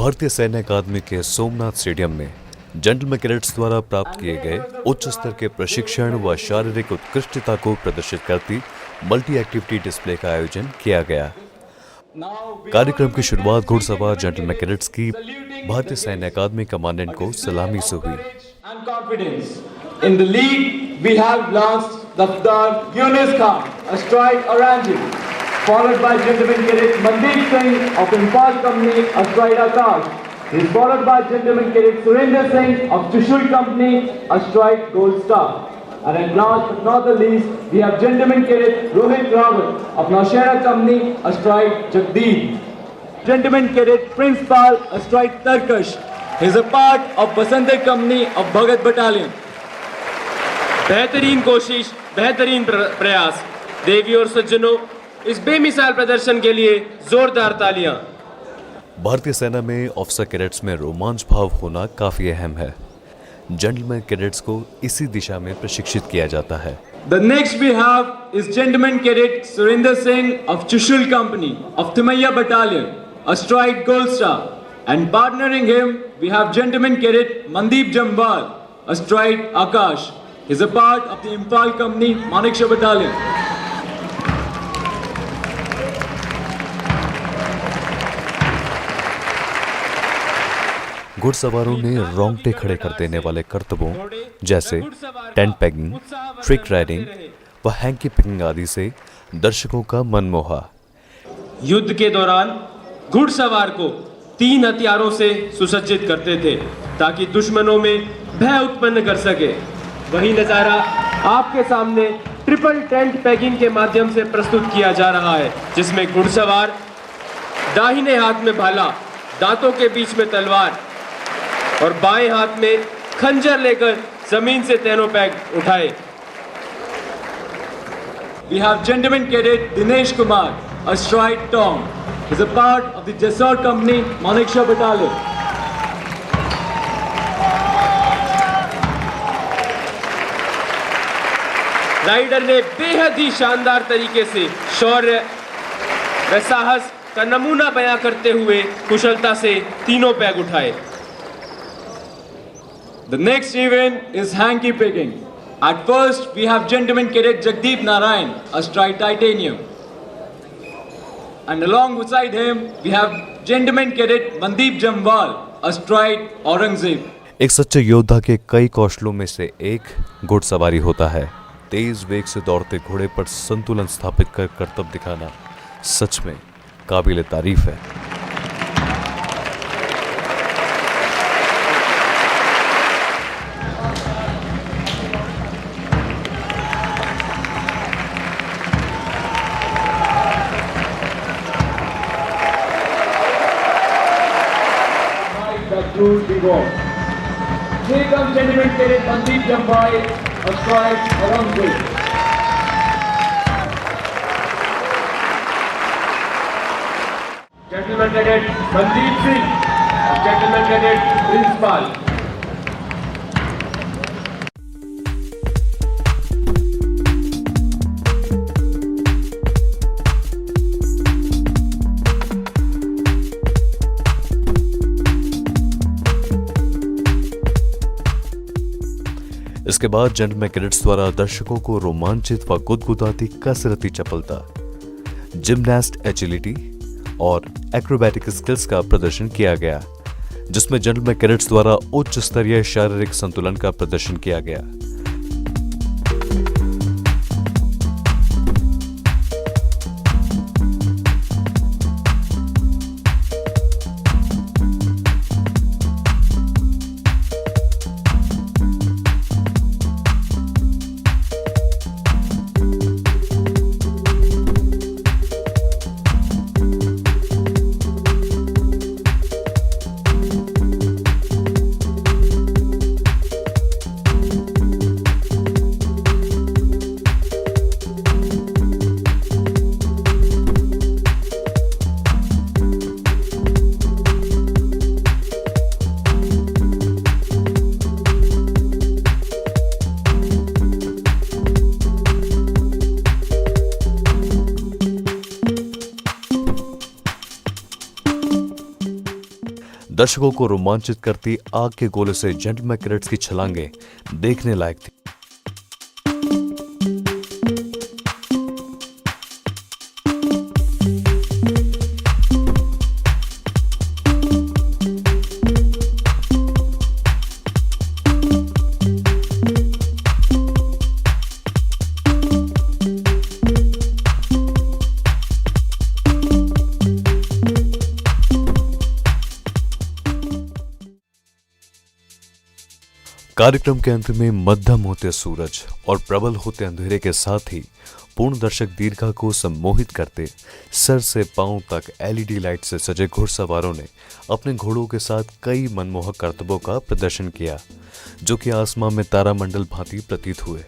भारतीय सैन्य अकादमी के सोमनाथ स्टेडियम में जेंटलमैन कैडेट्स द्वारा प्राप्त किए गए उच्च स्तर के प्रशिक्षण व शारीरिक उत्कृष्टता को प्रदर्शित करती मल्टी एक्टिविटी डिस्प्ले का आयोजन किया गया। कार्यक्रम की शुरुआत घुड़सवार जेंटलमैन कैडेट्स की भारतीय सैन्य अकादमी कमांडेंट को सलामी से हुई। In the lead, we have Lance Daftar Yunus Khan, astride Orange, followed by Gentleman Cadet Mandeep Singh of Impal Company, astride Akash. He is followed by Gentleman Cadet Surinder Singh of Trishul Company, astride Gold Star. And at last but not the least, we have Gentleman Cadet Rohit Rawat of Naushera Company, astride Jagdeep. Gentleman Cadet Prince Pal, astride Tarkash. He is a part of Basantar Company of Bhagat Battalion. बेहतरीन कोशिश, बेहतरीन प्रयास। देवी और सज्जनों, इस बेमिसाल प्रदर्शन के लिए जोरदार तालियां। भारतीय सेना में ऑफिसर कैडेट्स में रोमांच भाव होना काफी अहम है। जेंटलमैन कैडेट्स को इसी दिशा में प्रशिक्षित किया जाता है। The next we have is Gentleman Cadet Surinder Singh of Trishul Company of Timaya Battalion, astride Gold Star, and partnering him we have Gentleman Cadet Mandeep Jamwal, astride Akash. He is a part of the Impal Company, Manekshaw Battalion. घुड़सवारों ने रोंगटे खड़े कर देने वाले करतबों जैसे tent paging, trick riding व hanky picking आदि से दर्शकों का मन मोहा। युद्ध के दौरान घुड़सवार को 3 हथियारों से सुसज्जित करते थे ताकि दुश्मनों में भय उत्पन्न कर सके। वही नजारा आपके सामने ट्रिपल टेंट पैगिंग के माध्यम से प्रस्तुत किया जा रहा है, जिसमें घुड़सवार दाहिने हाथ में भाला, दांतों के बीच में तलवार और बाएं हाथ में खंजर लेकर जमीन से तीनों पैग उठाए। We have Gentleman Cadet Dinesh Kumar, astride Tom. He is a part of the Jessore Company, Manekshaw Battalion. Rider ने बेहद ही शानदार तरीके से शौर्य व साहस का नमूना बयां करते हुए कुशलता से तीनों पैग उठाए। The next event is hanky picking. At first, we have Gentleman Cadet Jagdeep Narayan, astride Titanium. And alongside him, we have Gentleman Cadet Mandeep Jamwal, astride Aurangzeb. एक सच्चे योद्धा के कई कौशलों में से एक घुड़सवारी होता है। तेज वेग से दौड़ते घोड़े पर संतुलन स्थापित कर करतब दिखाना सच में काबिल तारीफ है। Here comes Gentleman Cadet Mandeep Jamwal, astride Aurangzeb. Gentleman Cadet Mandeep Singh, Gentleman Cadet Prince Pal. इसके बाद जेंटलमैन कैडेट्स द्वारा दर्शकों को रोमांचित व गुदगुदाती कसरती चपलता, जिम्नास्ट एजिलिटी और एक्रोबैटिक स्किल्स का प्रदर्शन किया गया, जिसमें जेंटलमैन कैडेट्स द्वारा उच्च स्तरीय शारीरिक संतुलन का प्रदर्शन किया गया। दर्शकों को रोमांचित करती आग के गोले से जेंटलमैन कैडेट्स की छलांगें देखने लायक थी। कार्यक्रम के अंत में मध्यम होते सूरज और प्रबल होते अंधेरे के साथ ही पूर्ण दर्शक दीर्घा को सम्मोहित करते सर से पांव तक एलईडी लाइट से सजे घुड़सवारों ने अपने घोड़ों के साथ कई मनमोहक करतबों का प्रदर्शन किया, जो कि आसमां में तारामंडल भांति प्रतीत हुए।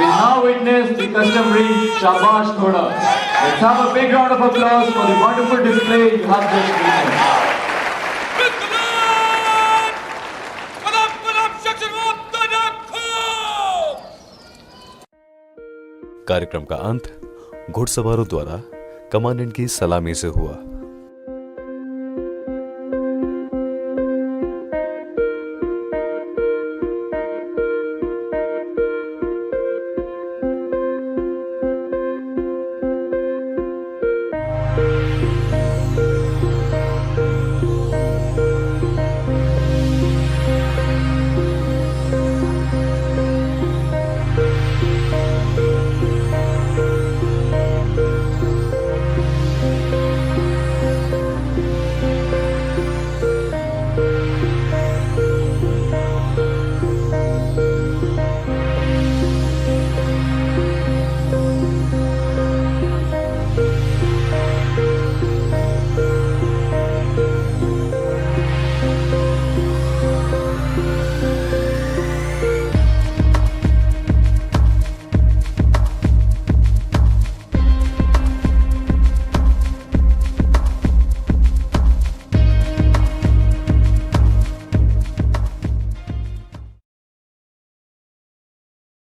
will now witness the customary Shabash Thoda. Let's have a big round of applause for the wonderful display you have just witnessed. कार्यक्रम का अंत घुड़सवारों द्वारा कमांडेंट की सलामी से हुआ।